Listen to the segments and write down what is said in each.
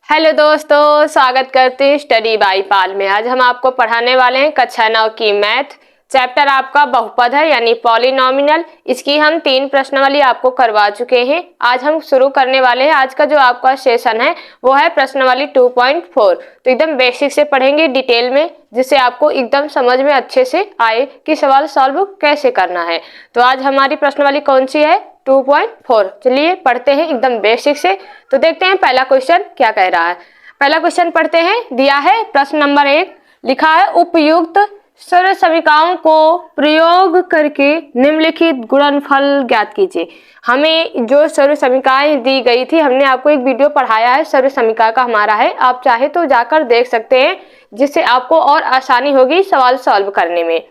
Hello दोस्तों, स्वागत करते हैं स्टडी बाय पाल में। आज हम आपको पढ़ाने वाले हैं कक्षा 9 की मैथ। चैप्टर आपका बहुपद है यानी पॉलिनॉमिनल। इसकी हम 3 प्रश्नावली आपको करवा चुके हैं। आज हम शुरू करने वाले हैं। आज का जो आपका सेशन है वो है प्रश्नावली 2.4। तो एकदम बेसिक से पढ़ेंगे डिटेल में, जिससे आपको एकदम समझ में अच्छे से आए कि सवाल सॉल्व कैसे करना है। तो आज हमारी प्रश्नावली कौन सी है? 2.4। चलिए पढ़ते हैं एकदम बेसिक से। तो देखते हैं पहला क्वेश्चन क्या कह रहा है। पहला क्वेश्चन पढ़ते हैं। दिया है प्रश्न नंबर 1, लिखा है उपयुक्त सरल समीकरणों को प्रयोग करके निम्नलिखित गुणनफल ज्ञात कीजिए। हमें जो सरल समीकरण दी गई थी, हमने आपको एक वीडियो पढ़ाया है, सरल समीकरण का हमारा है, आप चाहे तो जाकर देख सकते हैं, जिससे आपको और आसानी होगी सवाल सॉल्व करने में।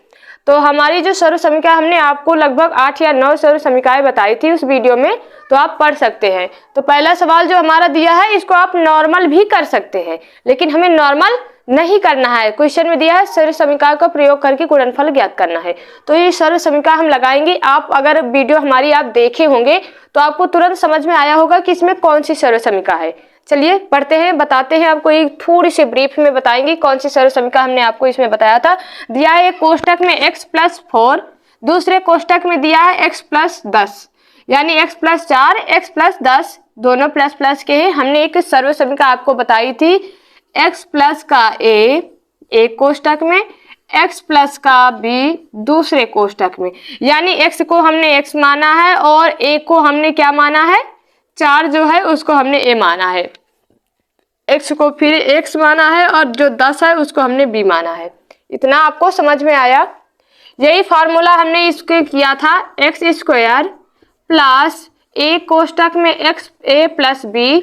तो हमारी जो सरल समीकरण हमने आपको लगभग 8 या 9 सरल समीकरण बताई थी उस वीडियो में, तो आप पढ़ सकते हैं। तो पहला सवाल जो हमारा दिया है, इसको आप नॉर्मल भी कर सकते हैं, लेकिन हमें नॉर्मल नहीं करना है। क्वेश्चन में दिया है सरल समीकरण का प्रयोग करके गुणनफल ज्ञात करना है। तो ये सरल समीकरण हम लगाएंगे। आप अगर वीडियो हमारी आप देखे होंगे तो आपको तुरंत समझ में आया होगा कि इसमें कौन सी सरल समीकरण है। चलिए पढ़ते हैं, बताते हैं आपको। एक थोड़ी सी ब्रीफ में बताएंगे कौन सी सरल समीकरण हमने आपको इसमें बताया था। दिया है एक कोष्टक में x+4, दूसरे कोष्टक में दिया है x+10, यानी x+4 x+10 दोनों प्लस प्लस के हैं। हमने एक सरल समीकरण आपको बताई थी, x प्लस का a एक कोष्टक में, x प्लस का b दूसरे कोष्टक में। यानी x को हमने x माना है और a को हमने क्या माना है? 4 जो है उसको हमने a माना है, x को फिर x माना है और जो 10 है उसको हमने b माना है। इतना आपको समझ में आया? यही फार्मूला हमने इसके किया था, x² प्लस a कोष्टक में x a plus b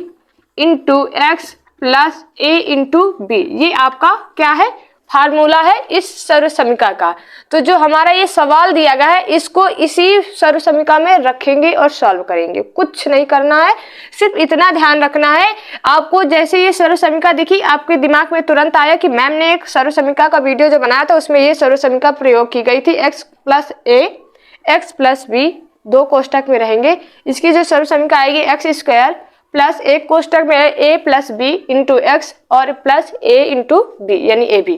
into x plus a into b। ये आपका क्या है? फार्मूला है इस सरल समीकरण का। तो जो हमारा ये सवाल दिया गया है, इसको इसी सरल समीकरण में रखेंगे और सॉल्व करेंगे। कुछ नहीं करना है, सिर्फ इतना ध्यान रखना है। आपको जैसे ये सरल समीकरण दिखी, आपके दिमाग में तुरंत आया कि मैम ने एक सरल समीकरण का वीडियो जो बनाया था उसमें ये सरल समीकरण प्रयोग की गई थी, x plus a x plus b दो कोष्टक में रहेंगे। इसकी जो सरल समीकरण आएगी x² प्लस एक कोष्टक में a plus b into x और प्लस a इंटू b यानी a b।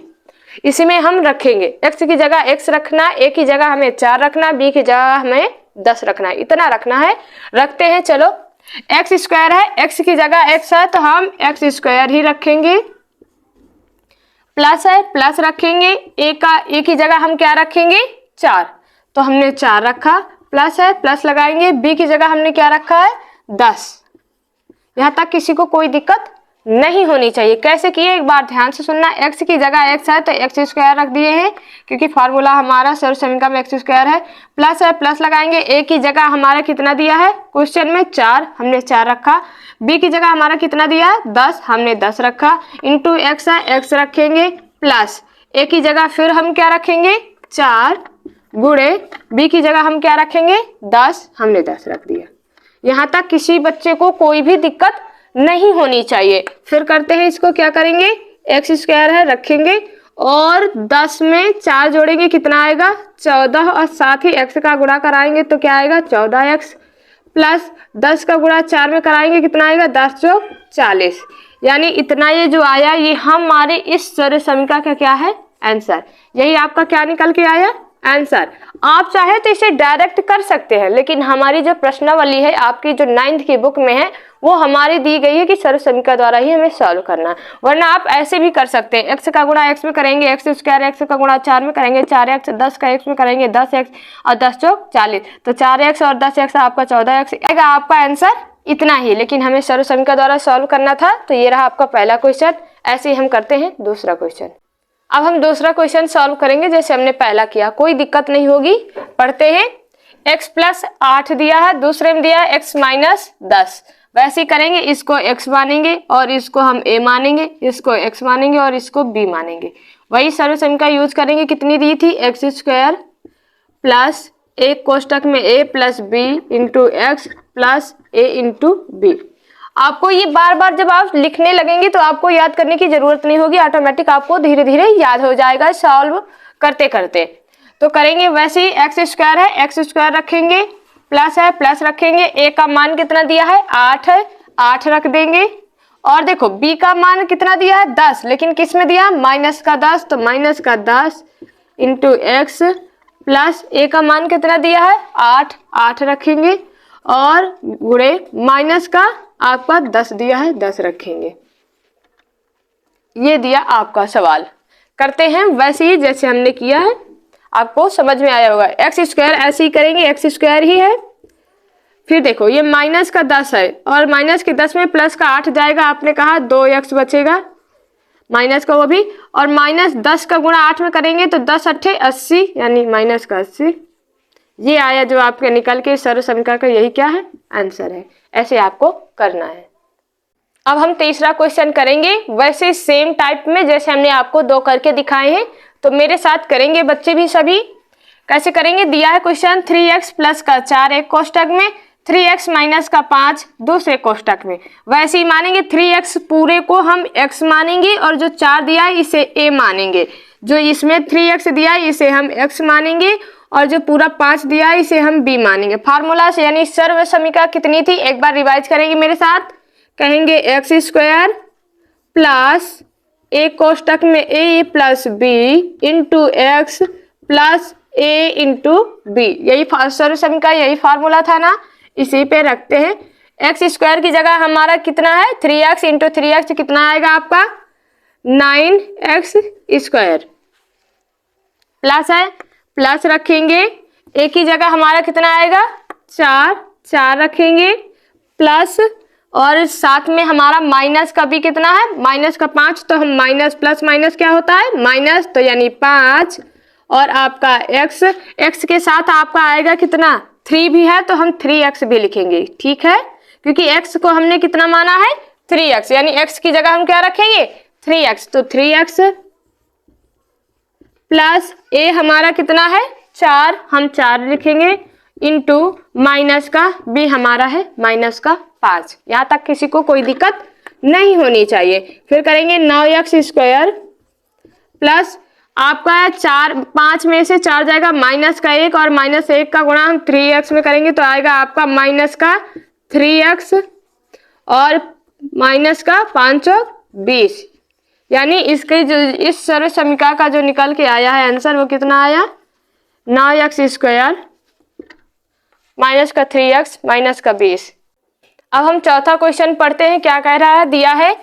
इसी में हम रखेंगे। x की जगह x रखना, a की जगह हमें 4 रखना, b की जगह हमें 10 रखना, इतना रखना है। रखते हैं, चलो। x² है, x की जगह x है तो हम x² ही रखेंगे। प्लस है, प्लस रखेंगे। a की जगह हम क्या रखेंगे? 4, तो हमने 4 रखा। प्लस है, प्लस लगाएंगे। b की जगह हमने क्या रखा है? 10। यहाँ तक किसी को कोई दिक्कत नहीं होनी चाहिए। कैसे किए एक बार ध्यान से सुनना। x की जगह x है तो x² रख दिए हैं, क्योंकि फार्मूला हमारा सरल समीकरण में x² है। प्लस है, प्लस लगाएंगे। a की जगह हमारा कितना दिया है क्वेश्चन में? 4, हमने 4 रखा। b की जगह हमारा कितना दिया है? 10, हमने 10 रखा। इंटू x है, x रखेंगे। प्लस a की जगह फिर हम क्या रखेंगे? 4 गुणे b की जगह हम क्या रखेंगे? 10, हमने 10 रख दिया। यहाँ तक किसी बच्चे को कोई भी दिक्कत नहीं होनी चाहिए। फिर करते हैं, इसको क्या करेंगे? x² है, रखेंगे और 10 में 4 जोड़ेंगे, कितना आएगा? 14, और साथ ही x का गुणा कराएंगे तो क्या आएगा? 14x प्लस 10 का गुणा 4 में कराएंगे, कितना आएगा? 10 जो 40। यानी इतना ये जो आया, ये हमारे इस सरल समीकरण का क्या है? आंसर। यही आपका क्या निकल के आया? आंसर। आप चाहे तो इसे डायरेक्ट कर सकते हैं, लेकिन हमारी जो प्रश्नावली है आपकी जो 9th की बुक में है, वो हमारी दी गई है कि सरल समीकरण द्वारा ही हमें सॉल्व करना है। वरना आप ऐसे भी कर सकते हैं। x का गुणा x में करेंगे, x² x का गुणा 4 में करेंगे, 4x 10 का x में करेंगे, 10x और 10 चौक 40, तो 4x और 10x आपका 14x आएगा आपका आंसर। इतना ही, लेकिन हमें सरल समीकरण द्वारा सॉल्व करना था। तो ये रहा आपका पहला क्वेश्चन। ऐसे ही हम करते हैं दूसरा क्वेश्चन। अब हम दूसरा क्वेश्चन सॉल्व करेंगे जैसे हमने पहला किया, कोई दिक्कत नहीं होगी। पढ़ते हैं। x+8 दिया है, दूसरे में दिया है x-10। वैसे ही करेंगे, इसको x मानेंगे और इसको हम a मानेंगे, इसको x मानेंगे और इसको b मानेंगे। वही सरल समीकरण यूज करेंगे। कितनी दी थी? x² प्लस एक कोष्टक में a plus b into x plus a into b। आपको ये बार बार जब आप लिखने लगेंगे तो आपको याद करने की जरूरत नहीं होगी, ऑटोमेटिक आपको धीरे धीरे याद हो जाएगा सॉल्व करते करते। तो करेंगे वैसे ही। x² है, x² रखेंगे। प्लस है, प्लस रखेंगे। a का मान कितना दिया है? 8 है, 8 रख देंगे और देखो b का मान कितना दिया है 10, लेकिन किस में दिया माइनस का 10, तो माइनस का 10 इंटू एक्स प्लस a का मान कितना दिया है 8 रखेंगे और गुणे माइनस का आपका 10 दिया है 10 रखेंगे। ये दिया आपका सवाल। करते हैं वैसे ही जैसे हमने किया है, आपको समझ में आया होगा। एक्स स्क्वायर ऐसे ही करेंगे, एक्स स्क्वायर ही है। फिर देखो ये माइनस का 10 है और माइनस के 10 में प्लस का 8 जाएगा, आपने कहा 2x बचेगा माइनस का वो भी, और माइनस 10 का गुणा 8 में करेंगे तो 10 अट्ठे 80 यानी माइनस का 80। ये आया जो आपके निकल के सर्व समीकरण का यही क्या है आंसर है। ऐसे आपको करना है। अब हम तीसरा क्वेश्चन करेंगे वैसे सेम टाइप में जैसे हमने आपको 2 करके दिखाए हैं, तो मेरे साथ करेंगे बच्चे भी सभी। कैसे करेंगे, दिया है क्वेश्चन 3x प्लस का 4 एक कोष्टक में, 3x माइनस का 5 दूसरे कोष्टक में। वैसे ही मानेंगे 3x पूरे को हम x मानेंगे और जो 4 दिया है इसे a मानेंगे। जो इसमें 3x दिया है इसे हम x मानेंगे और जो पूरा 5 दिया है इसे हम b मानेंगे। फार्मूला से यानी सर्व समीकरण कितनी थी, एक बार रिवाइज करेंगे मेरे साथ। कहेंगे एक्स स्क्वायर प्लस a कोष्टक में a plus b into x plus a into b. यही सर्व समीकरण यही फार्मूला था ना, इसी पे रखते हैं। एक्स स्क्वायर की जगह हमारा कितना है 3x इंटू 3x कितना आएगा आपका 9x स्क्वायर, प्लस है प्लस रखेंगे। a की जगह हमारा कितना आएगा 4 रखेंगे प्लस, और साथ में हमारा माइनस का भी कितना है माइनस का 5, तो हम माइनस प्लस माइनस क्या होता है माइनस, तो यानी 5। और आपका x के साथ आपका आएगा कितना 3 भी है तो हम 3x भी लिखेंगे, ठीक है, क्योंकि x को हमने कितना माना है 3x, यानी x की जगह हम क्या रखेंगे 3x, तो 3x प्लस a हमारा कितना है 4, हम 4 लिखेंगे इंटू माइनस का b हमारा है माइनस का 5। यहाँ तक किसी को कोई दिक्कत नहीं होनी चाहिए। फिर करेंगे 9x स्क्वायर प्लस आपका 5 में से 4 जाएगा माइनस का 1 और माइनस 1 का गुणा हम 3x में करेंगे तो आएगा आपका माइनस का 3x और माइनस का 5 और 20, यानी इसके जो इस सर्व समीकरण का जो निकल के आया है आंसर वो कितना आया 9x स्क्वायर माइनस का 3x माइनस का 20। अब हम चौथा क्वेश्चन पढ़ते हैं। क्या कह रहा है, दिया है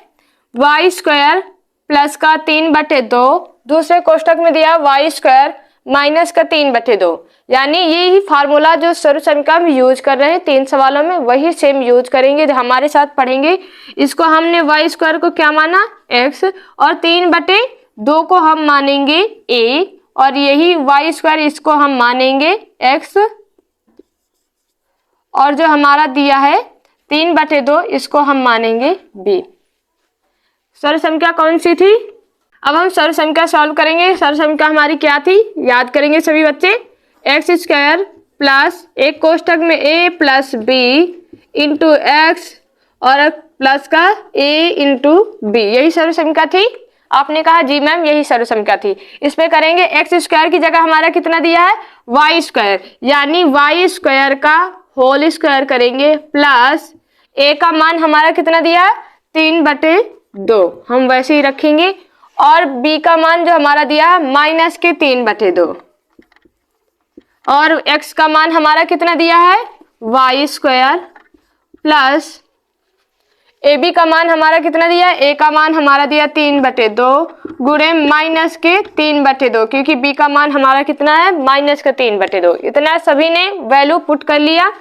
y स्क्वायर प्लस का 3/2 दूसरे कोष्टक में दिया y स्क्वायर माइनस का 3/2, यानी यही फार्मूला जो सर्व समीकरण में यूज कर रहे हैं 3 सवालों में वही सेम यूज करेंगे। हमारे साथ पढ़ेंगे। इसको हमने y स्क्वायर को क्या माना x और 3/2 को हम मानेंगे a, और यही y स्क्वायर इसको हम मानेंगे x, और जो हमारा दिया है 3/2 इसको हम मानेंगे b। सर्व समीकरण कौन सी थी, अब हम सर्व समीकरण सॉल्व करेंगे। सर्व समीकरण हमारी क्या थी याद करेंगे सभी बच्चे, एक्स स्क्वायर प्लस एक कोष्टक में a plus b into x और प्लस का a इंटू बी, यही सर्व समीकरण थी। आपने कहा जी मैम यही सर्व समीकरण थी। इस पे करेंगे एक्स स्क्वायर की जगह हमारा कितना दिया है वाई स्क्वायर, यानी वाई स्क्वायर का होल स्क्वायर करेंगे प्लस a का मान हमारा कितना दिया है 3/2 हम वैसे ही रखेंगे, और b का मान जो हमारा दिया है माइनस के 3/2, और x का मान हमारा कितना दिया है वाई स्क्वायर प्लस ab का मान हमारा कितना दिया है, a का मान हमारा दिया 3/2 गुणे माइनस के 3/2, क्योंकि b का मान हमारा कितना है माइनस का 3/2। इतना सभी ने वैल्यू पुट कर लिया।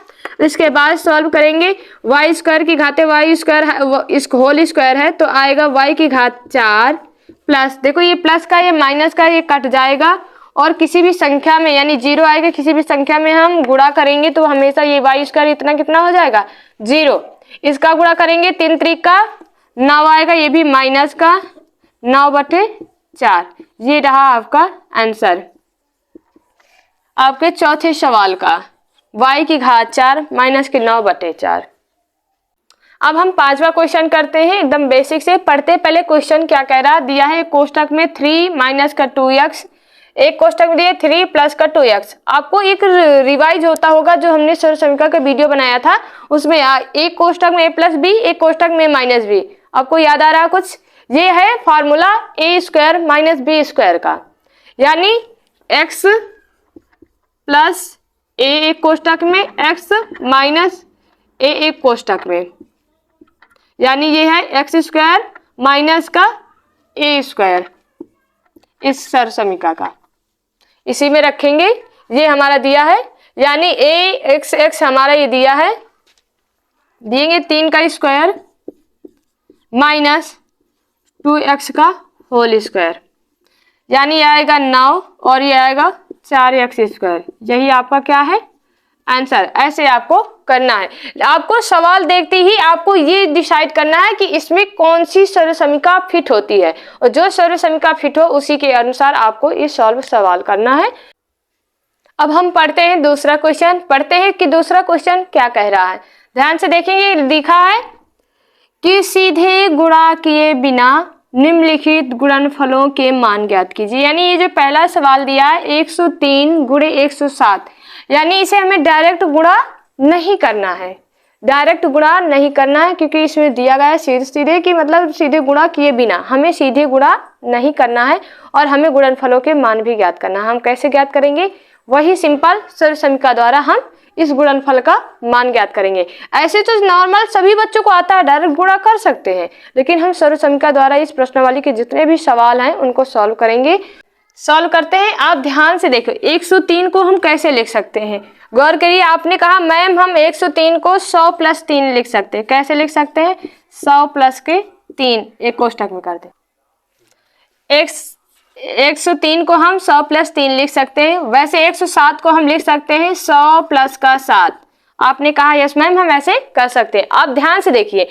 इसके बाद सॉल्व करेंगे। वाई स्क्वायर की घाते वाई स्क्वायर इस होल स्क्वायर है तो आएगा वाई की घात 4 प्लस, देखो ये प्लस का ये माइनस का ये कट जाएगा, और किसी भी संख्या में यानी 0 आएगा, किसी भी संख्या में हम गुणा करेंगे तो हमेशा ये वाई स्क्वायर इतना कितना हो जाएगा 0। इसका गुणा करेंगे 3 त्रिक का 9 आएगा, ये भी माइनस का 9/4। ये रहा आपका आंसर आपके चौथे सवाल का, y की घात 4 माइनस के 9/4। अब हम 5वां क्वेश्चन करते हैं। एकदम बेसिक से पढ़ते पहले क्वेश्चन क्या कह रहा है, दिया है कोष्टक में 3 माइनस का 2x, एक कोष्टक में दिया 3 प्लस का 2x। आपको एक रिवाइज होता होगा जो हमने सर्व समीकरण का वीडियो बनाया था, उसमें एक कोष्टक में a प्लस बी एक कोष्टक में माइनस बी, आपको याद आ रहा है कुछ? ये है फॉर्मूला ए स्क्वायर माइनस बी स्क्वायर का, यानी एक्स प्लस ए एक कोष्टक में, एक्स माइनस ए एक कोष्टक में, यानी ये है एक्स स्क्वायर माइनस का ए स्क्वायर इस सरसमीका का, इसी में रखेंगे। ये हमारा दिया है, यानी ए एक्स एक्स हमारा ये दिया है, दिएंगे 3 का स्क्वायर माइनस 2x का होल स्क्वायर, यानी आएगा 9 और ये आएगा 4x स्क्वायर। यही आपका क्या है? आंसर। ऐसे आपको करना है। आपको सवाल देखते ही आपको ये डिसाइड करना है कि इसमें कौन सी सर्वसमीका फिट होती है, और जो सर्वसमीका फिट हो उसी के अनुसार आपको ये सॉल्व सवाल करना है। अब हम पढ़ते हैं दूसरा क्वेश्चन, पढ़ते हैं कि दूसरा क्वेश्चन क्या कह रहा है। ध्यान से देखेंगे, लिखा है कि सीधे गुणा किए बिना निम्नलिखित गुणनफलों के मान ज्ञात कीजिए। यानी ये जो पहला सवाल दिया है 103 गुणे 107, यानी इसे हमें डायरेक्ट गुणा नहीं करना है, डायरेक्ट गुणा नहीं करना है, क्योंकि इसमें दिया गया है सीधे सीधे कि मतलब सीधे गुणा किए बिना, हमें सीधे गुणा नहीं करना है और हमें गुणनफलों के मान भी ज्ञात करना है। हम कैसे ज्ञात करेंगे? वही सिंपल सर्वसमीका द्वारा हम इस गुणनफल का मान ज्ञात करेंगे। ऐसे तो नॉर्मल सभी बच्चों को आता है, डायरेक्ट गुणा कर सकते हैं, लेकिन हम सर्वसमीका द्वारा इस प्रश्नावली के जितने भी सवाल हैं उनको सॉल्व करेंगे। सॉल्व करते हैं। आप ध्यान से देखो 103 को हम कैसे लिख सकते हैं, गौर करिए। आपने कहा मैम हम 103 को 100 प्लस 3 लिख सकते हैं। कैसे लिख सकते हैं? 100 प्लस के 3 एक कोष्टक में कर दे। 103 को हम 100 प्लस 3 लिख सकते हैं। वैसे 107 को हम लिख सकते हैं 100 प्लस का 7। आपने कहा यस मैम हम ऐसे कर सकते हैं। आप ध्यान से देखिए,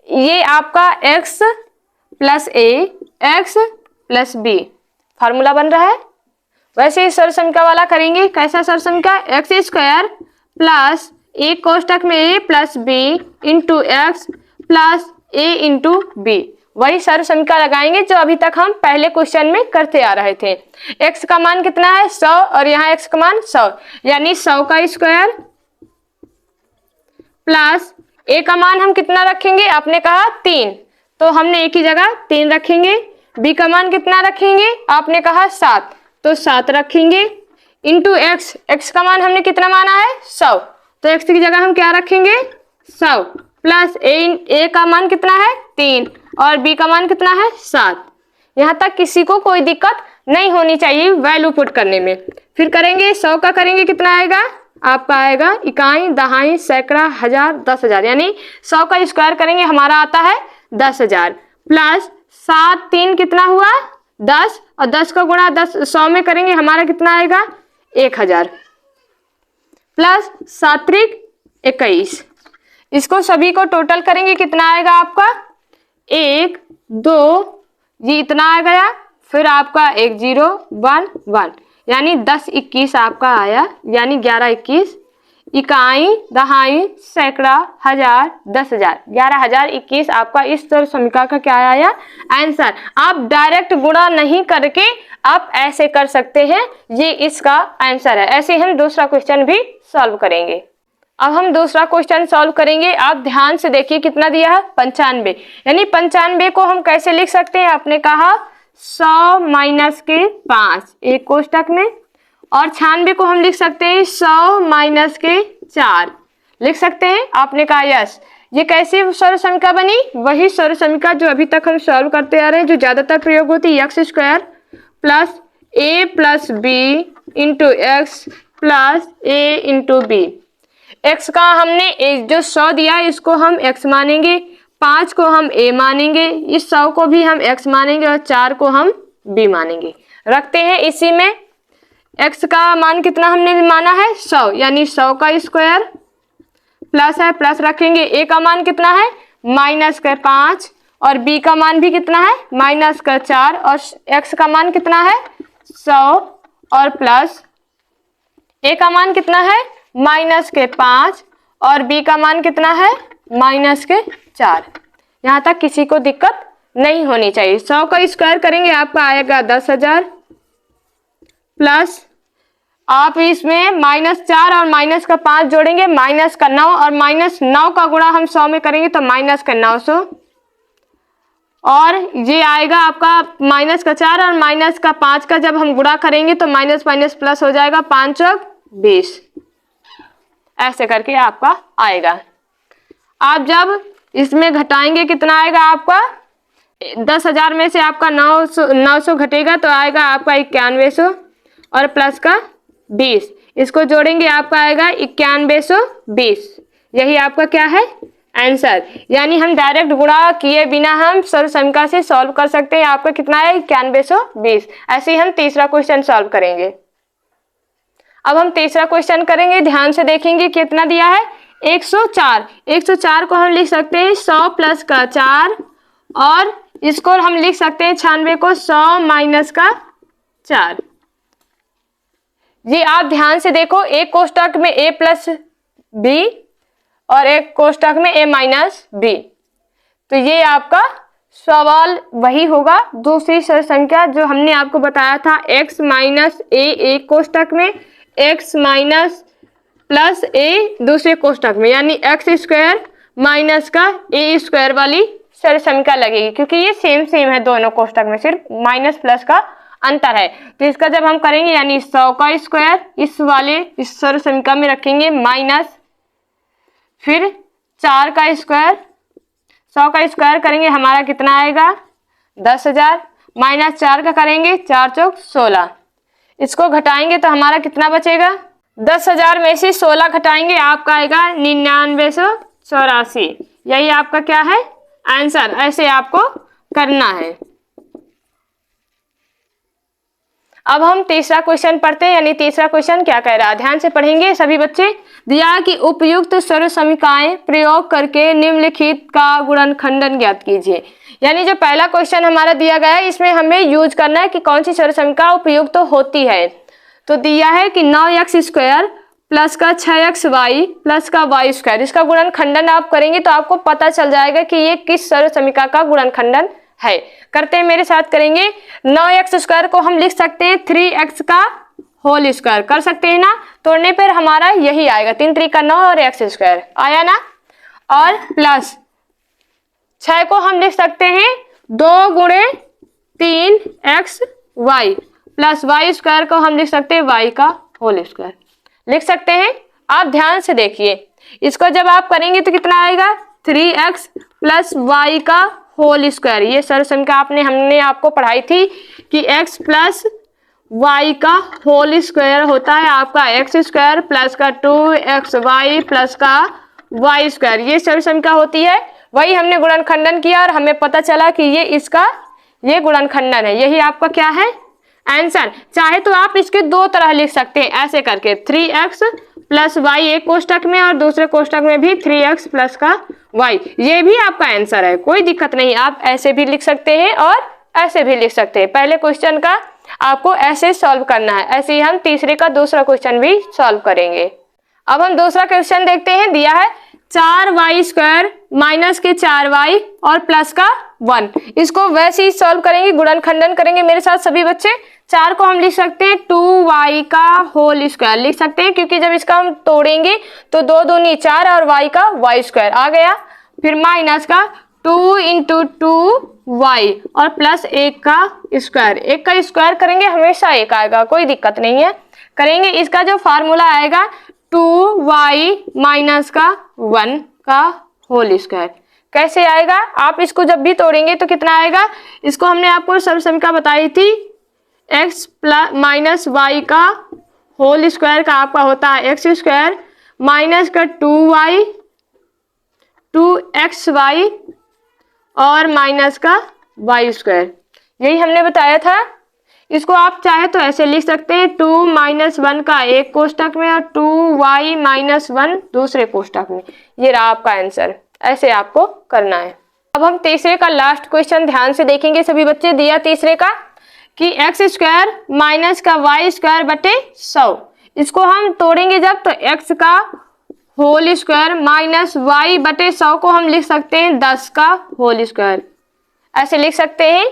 ये आपका x प्लस ए एक्स प्लस बी फार्मूला बन रहा है। वैसे इस सर्वसमीका वाला करेंगे। कैसा सर्वसमीका? एक्स स्क्वायर प्लस एक कोष्टक में A plus B into x plus A into B, वही सर्वसमीका लगाएंगे जो अभी तक हम पहले क्वेश्चन में करते आ रहे थे। x का मान कितना है? 100 और यहाँ x का मान 100, यानी 100 का स्क्वायर प्लस a का मान हम कितना रखेंगे? आपने कहा 3, तो हमने एक ही जगह 3 रखेंगे। b का मान कितना रखेंगे? आपने कहा 7, तो 7 रखेंगे इंटू x, x का मान हमने कितना माना है? 100, तो x की जगह हम क्या रखेंगे? 100 प्लस a का मान कितना है? 3 और b का मान कितना है? 7। यहाँ तक किसी को कोई दिक्कत नहीं होनी चाहिए वैल्यू पुट करने में। फिर करेंगे 100 का करेंगे, कितना आएगा? आपका आएगा इकाई, दहाई, सैकड़ा, हजार, 10,000, यानी 100 का स्क्वायर करेंगे हमारा आता है 10,000 प्लस 7 3 कितना हुआ? 10, और 10 का गुणा 10 100 में करेंगे हमारा कितना आएगा? 1000 प्लस 7 त्रिक 21। इसको सभी को टोटल करेंगे, कितना आएगा आपका? 1 2, ये इतना आ गया, फिर आपका 1 0 1 1, यानी 10 21 आपका आया, यानी 11 21 इकाई, दहाई, सैकड़ा, हजार, 10,000, 11,021 आपका इस सर्वसमीका का क्या आया? आंसर। आप डायरेक्ट गुणा नहीं करके आप ऐसे कर सकते हैं, ये इसका आंसर है। ऐसे हम दूसरा क्वेश्चन भी सॉल्व करेंगे। अब हम दूसरा क्वेश्चन सॉल्व करेंगे। आप ध्यान से देखिए कितना दिया है? 95, यानी 95 को हम कैसे लिख सकते हैं? आपने कहा 100 माइनस के 5 एक कोष्टक में, और 96 को हम लिख सकते हैं 100 माइनस के 4 लिख सकते हैं। आपने कहा यस। ये कैसी सर्वसमीका बनी? वही सर्वसमीका जो अभी तक हम सॉल्व करते आ रहे हैं, जो ज्यादातर प्रयोग होती है, X square plus A plus B into x plus A into B. x का हमने जो 100 दिया है इसको हम x मानेंगे, 5 को हम a मानेंगे, इस 100 को भी हम x मानेंगे और 4 को हम b मानेंगे। रखते हैं इसी में। x का मान कितना हमने माना है? 100, यानी 100 का स्क्वायर प्लस है, प्लस रखेंगे। a का मान कितना है? माइनस का 5, और b का मान भी कितना है? माइनस का 4, और x का मान कितना है? 100 और प्लस a का मान कितना है? माइनस के 5, और b का मान कितना है? माइनस के 4। यहाँ तक किसी को दिक्कत नहीं होनी चाहिए। 100 का स्क्वायर करेंगे आपका आएगा 10,000 प्लस आप इसमें -4 और माइनस का 5 जोड़ेंगे, माइनस का 9, और -9 का गुणा हम 100 में करेंगे तो माइनस का 900 और ये आएगा आपका माइनस का 4 और माइनस का 5 का जब हम गुणा करेंगे तो माइनस माइनस प्लस हो जाएगा, 5 चौक 20। ऐसे करके आपका आएगा। आप जब इसमें घटाएंगे कितना आएगा आपका, 10,000 में से आपका 900 घटेगा तो आएगा आपका 9100 और प्लस का 20, इसको जोड़ेंगे आपका आएगा 9120। यही आपका क्या है आंसर। यानी हम डायरेक्ट गुणा किए बिना हम सर्व समीकरण से सॉल्व कर सकते हैं। आपका कितना है 9120। ऐसे ही हम तीसरा क्वेश्चन सॉल्व करेंगे। अब हम तीसरा क्वेश्चन करेंगे, ध्यान से देखेंगे कितना दिया है 104। 104 को हम लिख सकते हैं 100 प्लस का 4 और इसको हम लिख सकते हैं 96 को 100 माइनस का 4। ये आप ध्यान से देखो, एक कोष्टक में a प्लस बी और एक कोष्टक में a माइनस बी, तो ये आपका सवाल वही होगा। दूसरी सरल संख्या जो हमने आपको बताया था x माइनस ए एक कोष्टक में, x माइनस प्लस ए दूसरे कोष्टक में, यानी एक्स स्क्वायर माइनस का ए स्क्वायर वाली सरल संख्या लगेगी, क्योंकि ये सेम है दोनों कोष्टक में, सिर्फ माइनस प्लस का अंतर है। तो इसका जब हम करेंगे यानी 100 का स्क्वायर इस सरल संख्या में रखेंगे माइनस, फिर 4 का स्क्वायर, 100 का स्क्वायर करेंगे हमारा कितना आएगा 10,000, माइनस 4 का करेंगे 4 चौक 16, इसको घटाएंगे तो हमारा कितना बचेगा, 10,000 में से 16 घटाएंगे आपका आएगा 9984। यही आपका क्या है आंसर। ऐसे आपको करना है। अब हम तीसरा क्वेश्चन पढ़ते हैं, यानी तीसरा क्वेश्चन क्या कह रहा है, ध्यान से पढ़ेंगे सभी बच्चे। दिया कि उपयुक्त सर्व समीकरण प्रयोग करके निम्नलिखित का गुणनखंडन ज्ञात कीजिए। यानी जो पहला क्वेश्चन हमारा दिया गया है इसमें हमें यूज करना है कि कौन सी सर्व समीकरण उपयुक्त होती है। तो दिया है कि 9x स्क्वायर प्लस का 6xy प्लस का y स्क्वायर, इसका गुणनखंडन आप करेंगे तो आपको पता चल जाएगा कि ये किस सर्व समीकरण का गुणनखंडन है। करते हैं, मेरे साथ करेंगे। 9x स्क्वायर को हम लिख सकते हैं 3x का होल स्क्वायर, कर सकते हैं ना, तोड़ने पर हमारा यही आएगा 3 3 का 9 और x स्क्वायर आया ना, और प्लस 6 को हम लिख सकते हैं 2 गुणे 3xy प्लस y स्क्वायर को हम लिख सकते हैं y का होल स्क्वायर, लिख सकते हैं। आप ध्यान से देखिए, इसको जब आप करेंगे तो कितना आएगा 3x प्लस y का होल स्क्वायर। ये सर्व समीकरण हमने आपको पढ़ाई थी कि x प्लस y का होल स्क्वायर होता है आपका x स्क्वायर प्लस का 2xy प्लस का y स्क्वायर। ये सर्व समीकरण होती है, वही हमने गुणनखंडन किया और हमें पता चला कि ये गुणनखंडन है। यही आपका क्या है आंसर। चाहे तो आप इसके दो तरह लिख सकते हैं, ऐसे करके 3x प्लस y एक कोष्टक में और दूसरे कोष्टक में भी 3x प्लस का y, ये भी आपका आंसर है, कोई दिक्कत नहीं। आप ऐसे भी लिख सकते हैं और ऐसे भी लिख सकते हैं। पहले क्वेश्चन का आपको ऐसे सॉल्व करना है, ऐसे ही हम तीसरे का दूसरा क्वेश्चन भी सॉल्व करेंगे। अब हम दूसरा क्वेश्चन देखते हैं। दिया है 4y स्क्वायर माइनस के 4y और प्लस का 1, इसको वैसे ही सॉल्व करेंगे, गुणनखंडन करेंगे मेरे साथ सभी बच्चे। 4 को हम लिख सकते हैं 2y का होल स्क्वायर, लिख सकते हैं क्योंकि जब इसका हम तोड़ेंगे तो 2 दूनी 4 और y का y स्क्वायर आ गया, फिर माइनस का 2 इंटू 2y और प्लस 1 का स्क्वायर। 1 का स्क्वायर करेंगे हमेशा 1 आएगा, कोई दिक्कत नहीं है, करेंगे। इसका जो फार्मूला आएगा 2y माइनस का 1 का होल स्क्वायर, कैसे आएगा, आप इसको जब भी तोड़ेंगे तो कितना आएगा, इसको हमने आपको सर्व समीकरण बताई थी x प्लस माइनस y का होल स्क्वायर का आपका होता है x स्क्वायर माइनस का 2y 2xy और माइनस का y स्क्वायर, यही हमने बताया था। इसको आप चाहे तो ऐसे लिख सकते हैं 2 माइनस 1 का एक कोष्टक में और 2y माइनस 1 दूसरे कोष्टक में। ये रहा आपका आंसर, ऐसे आपको करना है। अब हम तीसरे का लास्ट क्वेश्चन ध्यान से देखेंगे सभी बच्चे। दिया तीसरे का कि x स्क्वायर माइनस का y स्क्वायर बटे 100, इसको हम तोड़ेंगे जब तो x का होल स्क्वायर माइनस y बटे 100 को हम लिख सकते हैं 10 का होल स्क्वायर, ऐसे लिख सकते हैं।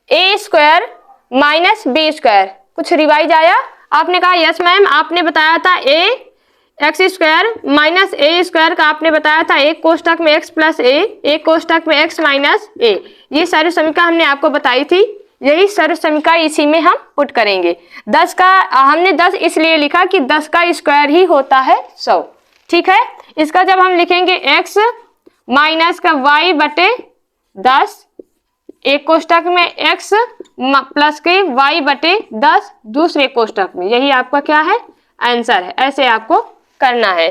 a square minus b square, कुछ रिवाइज आया, आपने कहा यस मैम, आपने बताया था a x square minus A square का आपने बताया था एक कोष्टक में एक्स प्लस ए, एक कोष्टक में एक्स माइनस ए। ये सर्व समीकरण हमने आपको बताई थी, यही सर्व समीकरण इसी में हम पुट करेंगे। 10 का हमने 10 इसलिए लिखा कि 10 का स्क्वायर ही होता है 100। ठीक है, इसका जब हम लिखेंगे एक्स माइनस का वाई बटे 10, एक कोष्टक में एक्स प्लस के वाई बटे 10 दूसरे कोष्टक में, यही आपका क्या है आंसर है। ऐसे आपको करना है।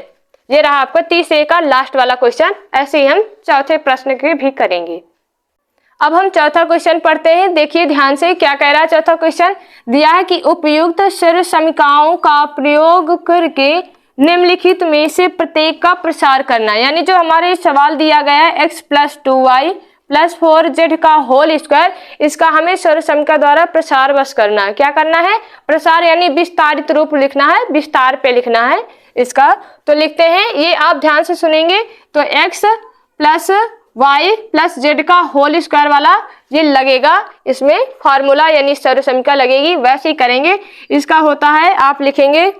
ये रहा आपका 30A का लास्ट वाला क्वेश्चन। ऐसे ही हम चौथे प्रश्न के भी करेंगे। अब हम चौथा क्वेश्चन पढ़ते हैं। देखिए ध्यान से क्या कह रहा है। चौथा क्वेश्चन दिया है कि उपयुक्त सर्व समीकरणों का प्रयोग करके निम्नलिखित में से प्रत्येक का प्रसार करना। यानी जो हमारे सवाल दिया गया है x plus 2y plus 4z का होल स्क्वायर, इसका हमें सर्व समीकरण द्वारा प्रसार बस करना है। क्या करना है? प्रसार यानी विस्तारित रूप लिखना है, विस्तार पे लिखना है इसका। तो लिखते हैं, ये आप ध्यान से सुनेंगे तो x plus y plus z का होल स्क्वायर वाला ये लगेगा, इसमें फॉर्मूला यानी सर्व समीकरण लगेगी, वैसे ही करेंगे। इसका होता है, आप लिखेंगे,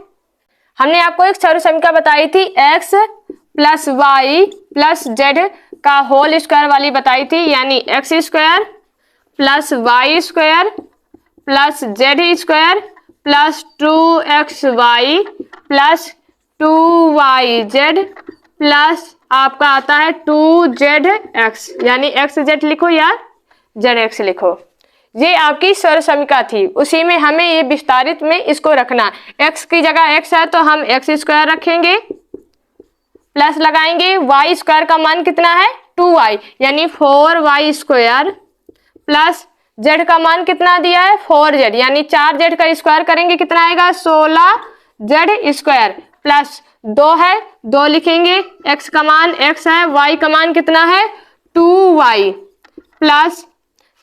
हमने आपको एक सर्व समीकरण बताई थी x plus y plus z का होल स्क्वायर वाली बताई थी, यानी x square plus y square plus z square plus 2xy plus 2yz plus आपका आता है 2zx, यानी xz लिखो या zx लिखो। ये आपकी सर्व समीकरण थी, उसी में हमें ये विस्तारित में इसको रखना। x की जगह x है तो हम x स्क्वायर रखेंगे, प्लस लगाएंगे y स्क्वायर का मान कितना है 2y, यानी 4y स्क्वायर प्लस z का मान कितना दिया है 4z, यानी 4z का स्क्वायर करेंगे कितना आएगा 16z स्क्वायर प्लस 2 है 2 लिखेंगे, x का मान x है, y का मान कितना है 2y प्लस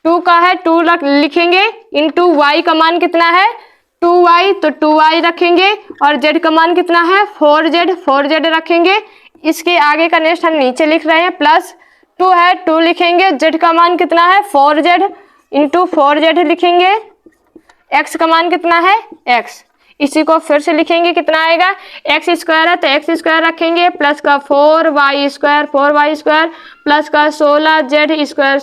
2 का है 2 लिखेंगे इंटू y का मान कितना है 2y, तो 2y रखेंगे और z का मान कितना है 4z रखेंगे। इसके आगे का नेक्स्ट हम नीचे लिख रहे हैं, प्लस 2 है 2 लिखेंगे, z का मान कितना है 4z इंटू 4z लिखेंगे, x का मान कितना है x। इसी को फिर से लिखेंगे, कितना आएगा x स्क्वायर है तो x स्क्वायर रखेंगे, प्लस का 4y स्क्वायर प्लस का 16z स्क्वायर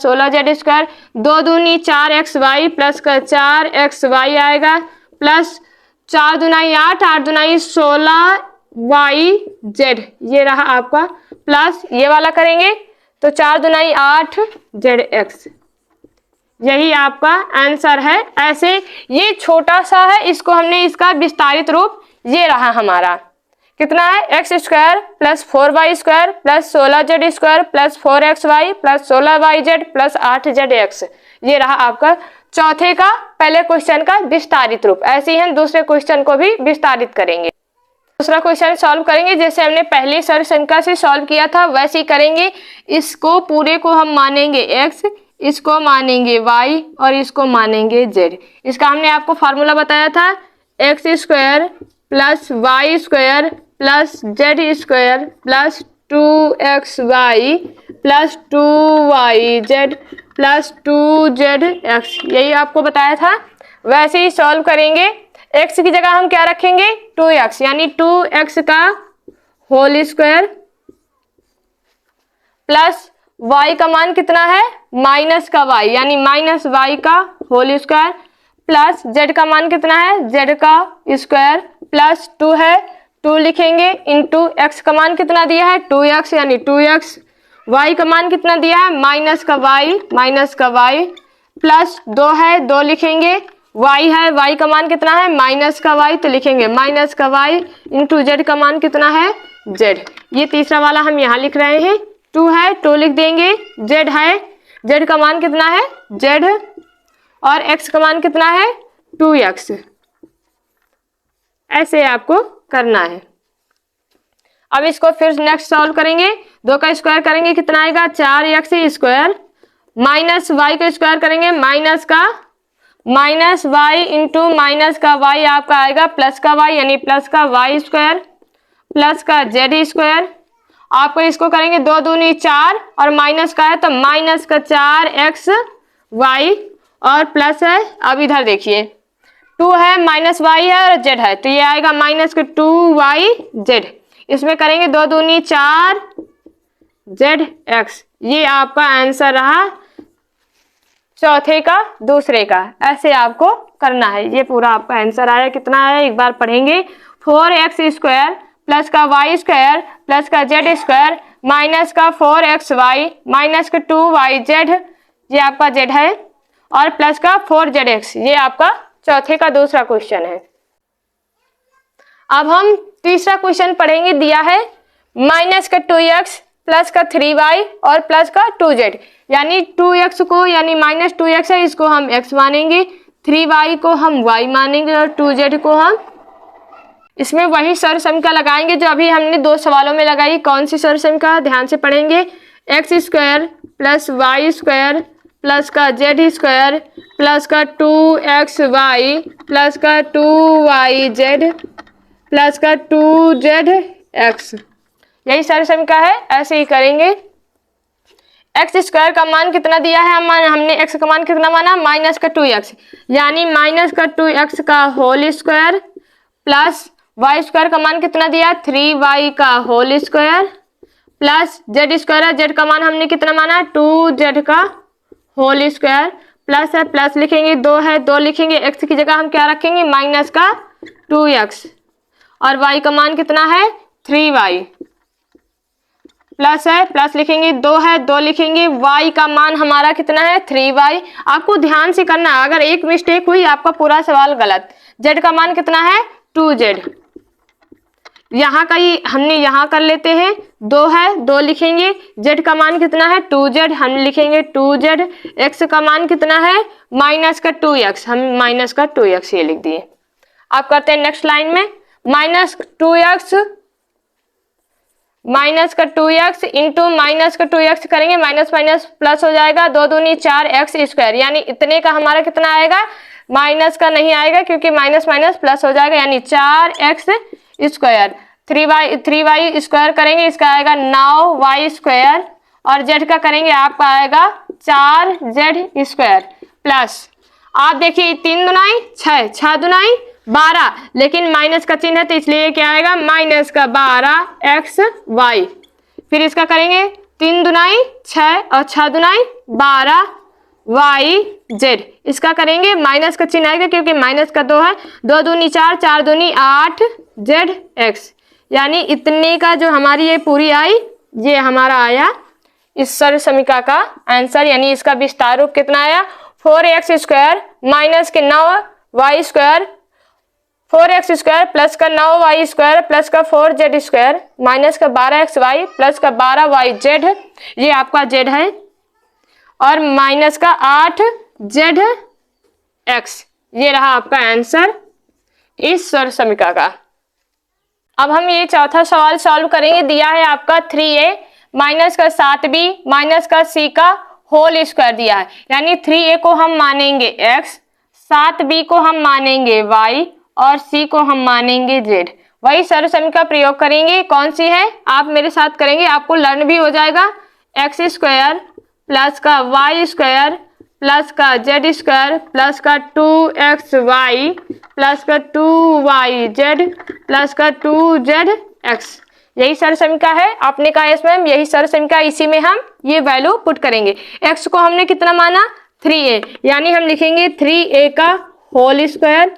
2 दूनी 4xy प्लस का 4xy आएगा, प्लस 4 दूनाई 8 8 दूनाई 16yz, ये रहा आपका, प्लस ये वाला करेंगे तो 4 दूनाई 8zx, यही आपका आंसर है। ऐसे ये छोटा सा है, इसको हमने इसका विस्तारित रूप, ये रहा हमारा कितना है x square plus 4y square plus 16z square plus 4xy plus 16yz plus 8zx, ये रहा आपका चौथे का पहले क्वेश्चन का विस्तारित रूप। ऐसे ही हम दूसरे क्वेश्चन को भी विस्तारित करेंगे। दूसरा क्वेश्चन सॉल्व करेंगे जैसे हमने पहले सर्व समीकरण से सॉल्व किया था वैसे ही करेंगे। इसको पूरे को हम मानेंगे x, इसको मानेंगे y और इसको मानेंगे z। इसका हमने आपको फार्मूला बताया था, x square plus y square plus z square plus 2xy plus 2yz plus 2zx, यही आपको बताया था। वैसे ही सॉल्व करेंगे। x की जगह हम क्या रखेंगे 2x, यानी 2x का होल स्क्वायर प्लस y का मान कितना है माइनस का y, यानी माइनस y का होल स्क्वायर प्लस z का मान कितना है z का स्क्वायर प्लस 2 है 2 लिखेंगे इंटू x का मान कितना दिया है 2x, यानी 2x, y का मान कितना दिया है माइनस का y प्लस 2 है 2 लिखेंगे, y है y का मान कितना है माइनस का y, तो लिखेंगे माइनस का y इंटू z का मान कितना है z। ये तीसरा वाला हम यहाँ लिख रहे हैं, 2 है 2 लिख देंगे, z है z का मान कितना है z और x का मान कितना है 2x। ऐसे आपको करना है। अब इसको फिर नेक्स्ट सॉल्व करेंगे। 2 का स्क्वायर करेंगे कितना आएगा 4x स्क्वायर माइनस y का स्क्वायर करेंगे माइनस y इंटू माइनस का y आपका आएगा प्लस का y, यानी प्लस का y स्क्वायर प्लस का z स्क्वायर। आपको इसको करेंगे 2 दूनी 4 और माइनस का है तो माइनस का 4xy और प्लस है, अब इधर देखिए 2 है माइनस y है और z है तो ये आएगा माइनस का 2yz। इसमें करेंगे 2 दूनी 4 ZX। ये आपका आंसर रहा चौथे का दूसरे का। ऐसे आपको करना है। ये पूरा आपका आंसर आया। कितना आया एक बार पढ़ेंगे। 4x² प्लस का y² प्लस का z² माइनस का 4xy माइनस का 2yz, ये आपका z है, और प्लस का 4zx, ये आपका चौथे का दूसरा क्वेश्चन है। अब हम तीसरा क्वेश्चन पढ़ेंगे। दिया है माइनस का 2x प्लस का 3y और प्लस का 2z, यानी 2x को यानी माइनस 2x है, इसको हम x मानेंगे, 3y को हम y मानेंगे और 2z को हम, इसमें वही सरसमीका लगाएंगे जो अभी हमने 2 सवालों में लगाई। कौन सी सरसमीका, ध्यान से पढ़ेंगे। x² प्लस y² प्लस का z² प्लस का 2xy प्लस का 2yz प्लस का 2zx, यही सरसमीका है। ऐसे ही करेंगे। x² का मान कितना दिया है, हमने x का मान कितना माना, माइनस का 2x, यानी माइनस का 2x का होल स्क्वायर प्लस y² का मान कितना दिया, 3y का होल स्क्वायर प्लस z² है, z का मान हमने कितना माना, 2z का होल स्क्वायर प्लस है, प्लस लिखेंगे, 2 है 2 लिखेंगे, x की जगह हम क्या रखेंगे, माइनस का 2x, और y का मान कितना है, 3y प्लस है, प्लस लिखेंगे, 2 है 2 लिखेंगे, y का मान हमारा कितना है, 3y। आपको ध्यान से करना, अगर एक मिस्टेक हुई आपका पूरा सवाल गलत। z का मान कितना है, 2z, यहाँ का ही हमने यहाँ कर लेते हैं, 2 है 2 लिखेंगे, z का मान कितना है, 2z, हम लिखेंगे 2z, x का मान कितना है, माइनस का 2x, हम माइनस का 2x ये लिख दिए। आप करते हैं नेक्स्ट लाइन में, माइनस का 2x इंटू माइनस का 2x करेंगे, माइनस माइनस प्लस हो जाएगा, 2 दूनी 4x², यानी इतने का हमारा कितना आएगा, माइनस का नहीं आएगा क्योंकि माइनस माइनस प्लस हो जाएगा, यानी 4x²। 3y² करेंगे, इसका आएगा 9y² और z का करेंगे, आपका आएगा 4z² प्लस, आप देखिए 3 दुनाई 6, 6 दुनाई 12, लेकिन माइनस का चिन्ह है तो इसलिए क्या आएगा, माइनस का 12xy। फिर इसका करेंगे 3 दुनाई 6 और 6 दुनाई 12yz, इसका करेंगे, माइनस का चिन्ह आएगा क्योंकि माइनस का 2 है, 2 दूनी 4, 4 दूनी 8zx, यानी इतने का जो हमारी ये पूरी आई, ये हमारा आया इस सरसमीका का आंसर, यानी इसका विस्तार रूप कितना आया, 4x² माइनस के 9y² 4x² प्लस का 9y² प्लस का 4z² माइनस का 12xy प्लस का 12yz, ये आपका z है, और माइनस का 8zx, ये रहा आपका आंसर इस सरसमीका का। अब हम ये चौथा सवाल सॉल्व करेंगे। दिया है आपका 3a माइनस का 7b माइनस का c का होल स्क्वायर दिया है, यानी 3a को हम मानेंगे x, 7b को हम मानेंगे y और c को हम मानेंगे z। वही सरसमीका प्रयोग करेंगे। कौन सी है, आप मेरे साथ करेंगे, आपको लर्न भी हो जाएगा। x² प्लस का y² प्लस का z² प्लस का 2xy प्लस का 2yz प्लस का 2zx, यही सरसमीका है। आपने कहा इसमें यही सरसमीका, इसी में हम ये वैल्यू पुट करेंगे। x को हमने कितना माना, 3a, यानी हम लिखेंगे 3a का होल स्क्वायर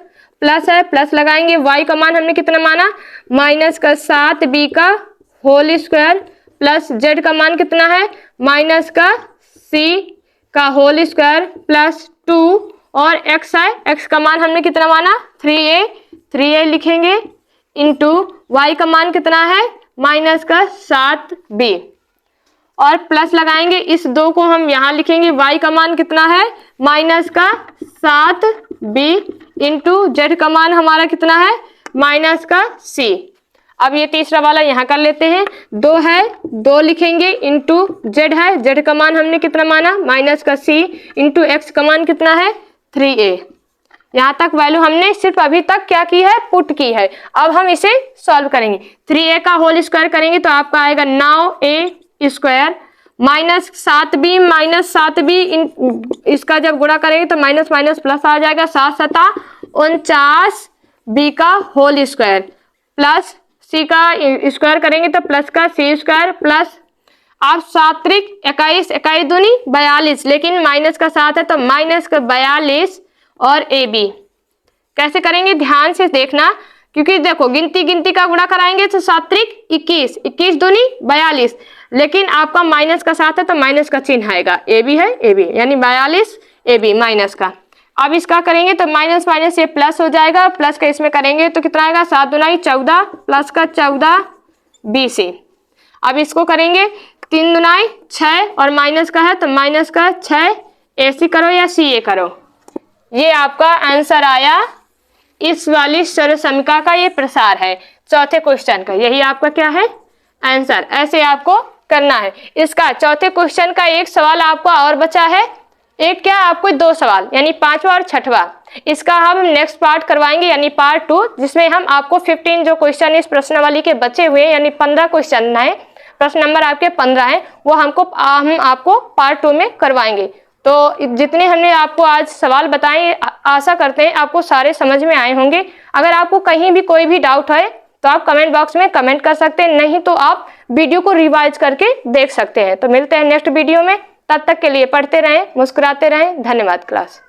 प्लस है, प्लस लगाएंगे, y का मान हमने कितना माना, माइनस का 7b का होल स्क्वायर प्लस z का मान कितना है, माइनस का c का होल स्क्वायर प्लस 2, और x है, x का मान हमने कितना माना, 3a लिखेंगे, इंटू y का मान कितना है, माइनस का 7b, और प्लस लगाएंगे, इस 2 को हम यहाँ लिखेंगे, y का मान कितना है, माइनस का 7b, इंटू z का मान हमारा कितना है, माइनस का c। अब ये तीसरा वाला यहाँ कर लेते हैं, 2 है 2 लिखेंगे, इंटू z है, z का मान हमने कितना माना, माइनस का c, इंटू x का मान कितना है, 3a। यहाँ तक वैल्यू हमने सिर्फ अभी तक क्या की है, पुट की है। अब हम इसे सॉल्व करेंगे। 3a का होल स्क्वायर करेंगे तो आपका आएगा 9a² माइनस 7b इसका जब गुणा करेंगे तो माइनस माइनस प्लस आ जाएगा, 7 7 49b का होल स्क्वायर प्लस सी का स्क्वायर करेंगे तो प्लस का सी स्क्वायर प्लस आप 7 त्रिक 21, 21 दूनी 42, लेकिन माइनस का 7 है तो माइनस का 42 और ए बी कैसे करेंगे ध्यान से देखना, क्योंकि देखो गिनती का गुणा कराएंगे तो 7 त्रिक 21, 21 दूनी 42, लेकिन आपका माइनस का 7 है तो माइनस का चिन्ह आएगा, ए बी है ए बी यानी 42 ए बी माइनस का। अब इसका करेंगे तो माइनस माइनस ये प्लस हो जाएगा, प्लस का इसमें करेंगे तो कितना आएगा 7 दूनी 14 प्लस का 14 बी सी। अब इसको करेंगे 3 दूनी 6 और माइनस का है तो माइनस का 6 ए सी करो या सी ए करो। ये आपका आंसर आया, इस वाली सर्व समीकरण का ये प्रसार है चौथे क्वेश्चन का, यही आपका क्या है आंसर। ऐसे आपको करना है। इसका चौथे क्वेश्चन का एक सवाल आपको और बचा है, एक क्या आपको 2 सवाल यानी 5वां और 6वां, इसका हम नेक्स्ट पार्ट करवाएंगे यानी पार्ट 2, जिसमें हम आपको 15 जो क्वेश्चन इस प्रश्नावली के बचे हुए यानी 15 क्वेश्चन है, प्रश्न नंबर आपके 15 हैं, वो हम आपको पार्ट 2 में करवाएंगे। तो जितने हमने आपको आज सवाल बताए आशा करते हैं आपको सारे समझ में आए होंगे। अगर आपको कहीं भी कोई भी डाउट है तो आप कमेंट बॉक्स में कमेंट कर सकते हैं, नहीं तो आप वीडियो को रिवाइज करके देख सकते हैं। तो मिलते हैं नेक्स्ट वीडियो में, तब तक के लिए पढ़ते रहें, मुस्कुराते रहें। धन्यवाद क्लास।